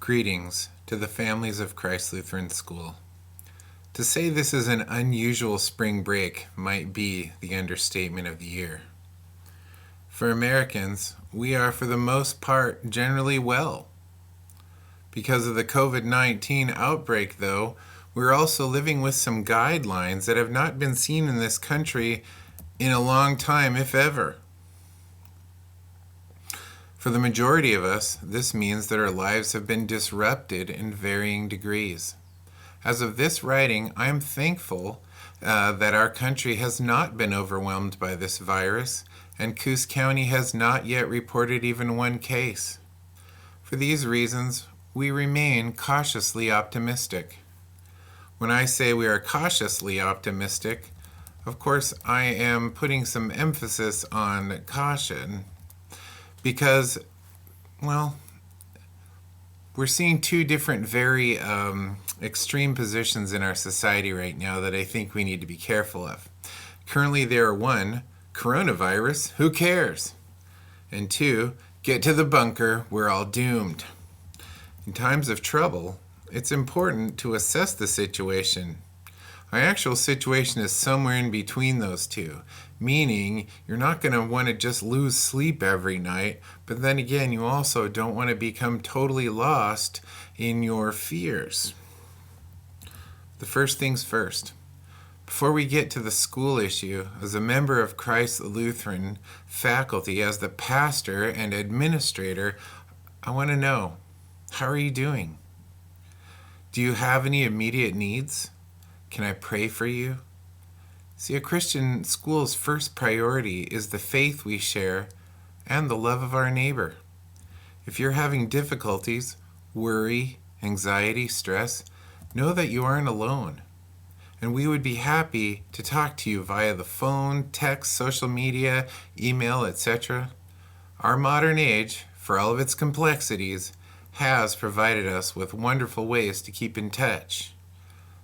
Greetings to the families of Christ Lutheran School. To say this is an unusual spring break might be the understatement of the year. For Americans, we are for the most part generally well. Because of the COVID-19 outbreak, though, we're also living with some guidelines that have not been seen in this country in a long time, if ever. For the majority of us, this means that our lives have been disrupted in varying degrees. As of this writing, I am thankful that our country has not been overwhelmed by this virus, and Coos County has not yet reported even one case. For these reasons, we remain cautiously optimistic. When I say we are cautiously optimistic, of course, I am putting some emphasis on caution. Because, well, we're seeing two different very extreme positions in our society right now that I think we need to be careful of. Currently there are one, coronavirus, who cares? And two, get to the bunker, we're all doomed. In times of trouble, it's important to assess the situation. Our actual situation is somewhere in between those two, meaning you're not going to want to just lose sleep every night, but then again, you also don't want to become totally lost in your fears. The first things first. Before we get to the school issue, as a member of Christ Lutheran faculty, as the pastor and administrator, I want to know, how are you doing? Do you have any immediate needs? Can I pray for you? See, a Christian school's first priority is the faith we share and the love of our neighbor. If you're having difficulties, worry, anxiety, stress, know that you aren't alone. And we would be happy to talk to you via the phone, text, social media, email, etc. Our modern age, for all of its complexities, has provided us with wonderful ways to keep in touch.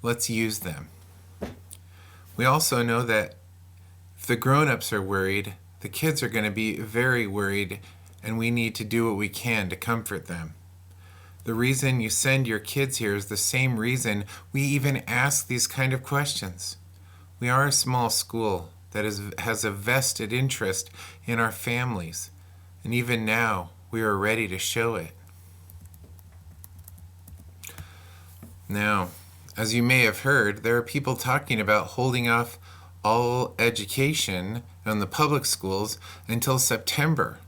Let's use them. We also know that if the grown-ups are worried, the kids are going to be very worried, and we need to do what we can to comfort them. The reason you send your kids here is the same reason we even ask these kind of questions. We are a small school that has a vested interest in our families, and even now we are ready to show it. Now, as you may have heard, there are people talking about holding off all education in the public schools until September.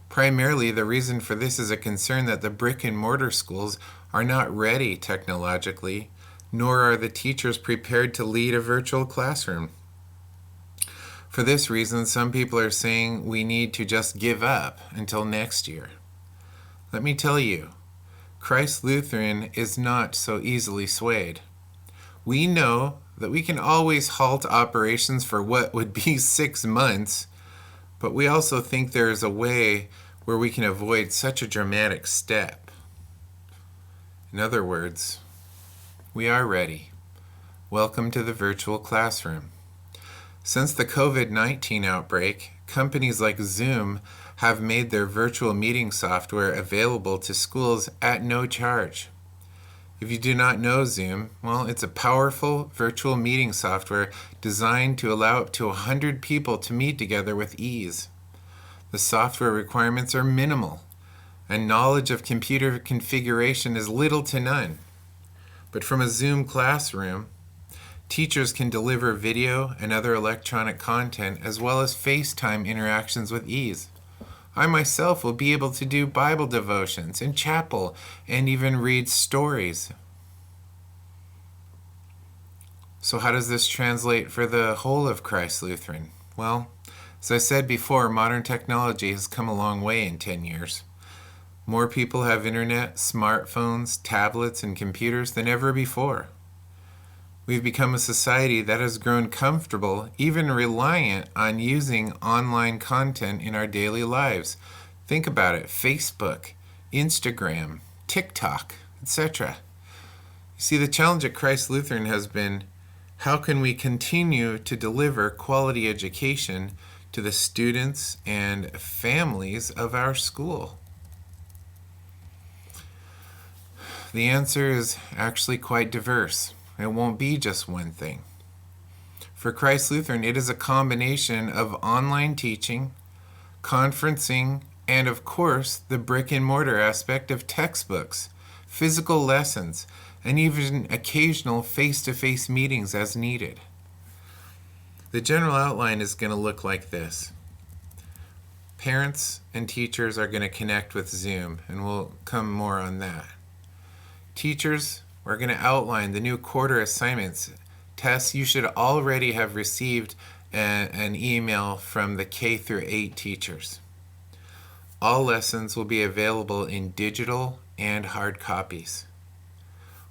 Primarily, the reason for this is a concern that the brick and mortar schools are not ready technologically, nor are the teachers prepared to lead a virtual classroom. For this reason, some people are saying we need to just give up until next year. Let me tell you, Christ Lutheran is not so easily swayed. We know that we can always halt operations for what would be 6 months, but we also think there is a way where we can avoid such a dramatic step. In other words, we are ready. Welcome to the virtual classroom. Since the COVID-19 outbreak, companies like Zoom have made their virtual meeting software available to schools at no charge. If you do not know Zoom, well, it's a powerful virtual meeting software designed to allow up to 100 people to meet together with ease. The software requirements are minimal, and knowledge of computer configuration is little to none. But from a Zoom classroom, teachers can deliver video and other electronic content as well as FaceTime interactions with ease. I myself will be able to do Bible devotions in chapel and even read stories. So how does this translate for the whole of Christ Lutheran? Well, as I said before, modern technology has come a long way in 10 years. More people have internet, smartphones, tablets, and computers than ever before. We've become a society that has grown comfortable, even reliant on using online content in our daily lives. Think about it, Facebook, Instagram, TikTok, etc. You see, the challenge at Christ Lutheran has been, how can we continue to deliver quality education to the students and families of our school? the answer is actually quite diverse. It won't be just one thing. For Christ Lutheran, it is a combination of online teaching, conferencing, and of course, the brick and mortar aspect of textbooks, physical lessons, and even occasional face-to-face meetings as needed. The general outline is going to look like this. Parents and teachers are going to connect with Zoom, and we'll come more on that. Teachers, we're going to outline the new quarter assignments. Tests, you should already have received an email from the K through 8 teachers. All lessons will be available in digital and hard copies.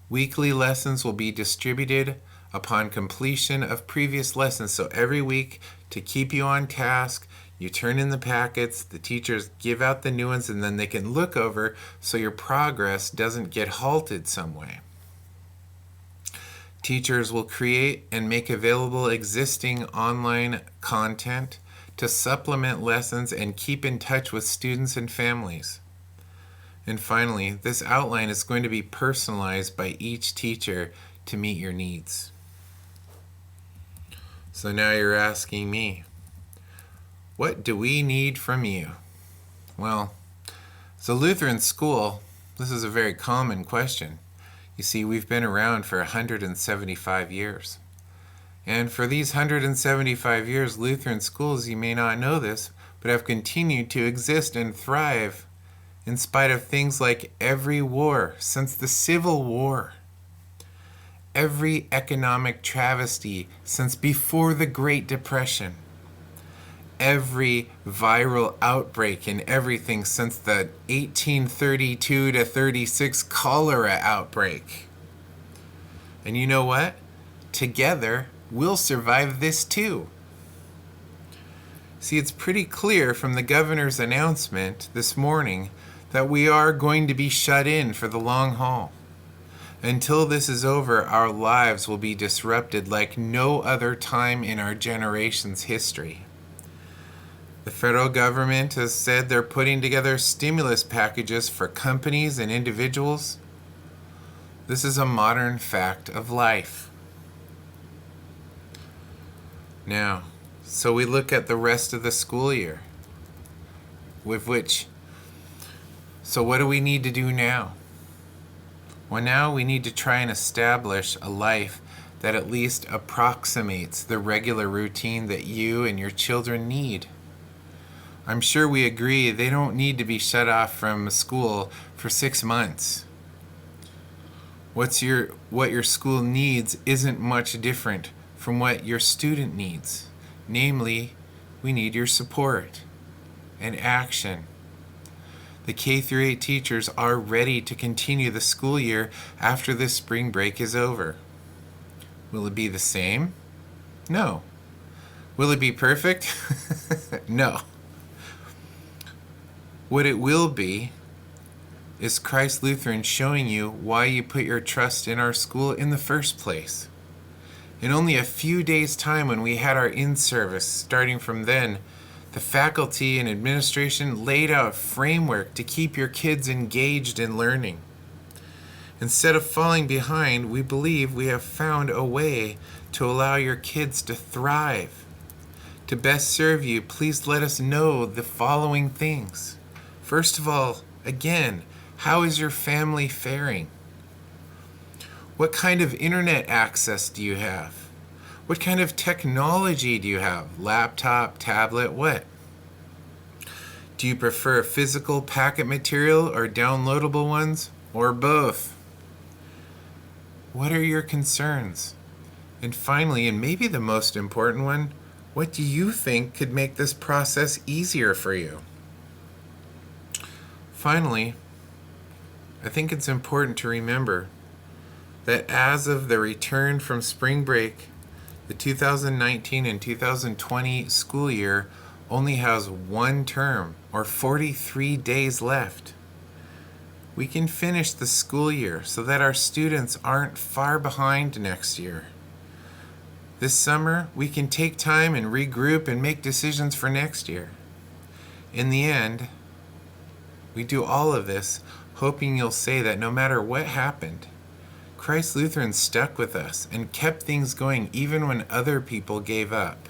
Weekly lessons will be distributed upon completion of previous lessons. So every week, to keep you on task, you turn in the packets, the teachers give out the new ones, and then they can look over so your progress doesn't get halted some way. Teachers will create and make available existing online content to supplement lessons and keep in touch with students and families. And finally, this outline is going to be personalized by each teacher to meet your needs. So now you're asking me, what do we need from you? Well, as a Lutheran school, this is a very common question. You see, we've been around for 175 years. And for these 175 years, Lutheran schools, you may not know this, but have continued to exist and thrive in spite of things like every war since the Civil War, every economic travesty since before the Great Depression, every viral outbreak and everything since the 1832 to 36 cholera outbreak. And you know what? Together, we'll survive this too. See, it's pretty clear from the governor's announcement this morning that we are going to be shut in for the long haul. Until this is over, our lives will be disrupted like no other time in our generation's history. The federal government has said they're putting together stimulus packages for companies and individuals. This is a modern fact of life. Now, so we look at the rest of the school year, so what do we need to do now? Well, now we need to try and establish a life that at least approximates the regular routine that you and your children need. I'm sure we agree they don't need to be shut off from school for 6 months. What your school needs isn't much different from what your student needs. Namely, we need your support and action. The K through 8 teachers are ready to continue the school year after this spring break is over. Will it be the same? No. Will it be perfect? No. What it will be is Christ Lutheran showing you why you put your trust in our school in the first place. In only a few days' time, when we had our in-service, starting from then, the faculty and administration laid out a framework to keep your kids engaged in learning. Instead of falling behind, we believe we have found a way to allow your kids to thrive. To best serve you, please let us know the following things. First of all, again, how is your family faring? What kind of internet access do you have? What kind of technology do you have? Laptop, tablet, what? Do you prefer physical packet material or downloadable ones, or both? What are your concerns? And finally, and maybe the most important one, what do you think could make this process easier for you? Finally, I think it's important to remember that as of the return from spring break, the 2019 and 2020 school year only has one term, or 43 days left. We can finish the school year so that our students aren't far behind next year. This summer, we can take time and regroup and make decisions for next year. In the end, we do all of this hoping you'll say that no matter what happened, Christ Lutheran stuck with us and kept things going even when other people gave up.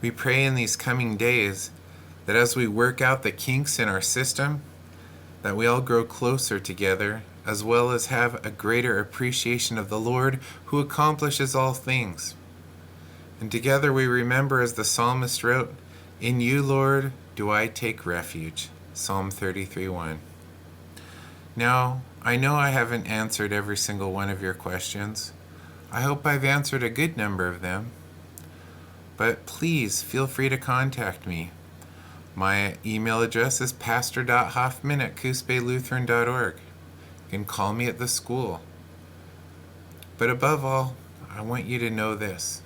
We pray in these coming days that as we work out the kinks in our system, that we all grow closer together, as well as have a greater appreciation of the Lord who accomplishes all things. And together we remember, as the psalmist wrote, "In you, Lord, do I take refuge." Psalm 33:1. Now, I know I haven't answered every single one of your questions. I hope I've answered a good number of them. But please feel free to contact me. My email address is pastor.hoffman@coosbaylutheran.org. You can call me at the school. But above all, I want you to know this.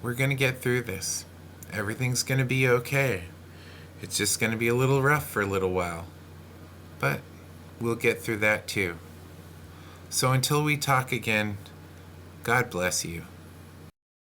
We're going to get through this. Everything's going to be okay. It's just going to be a little rough for a little while. But we'll get through that too. So until we talk again, God bless you.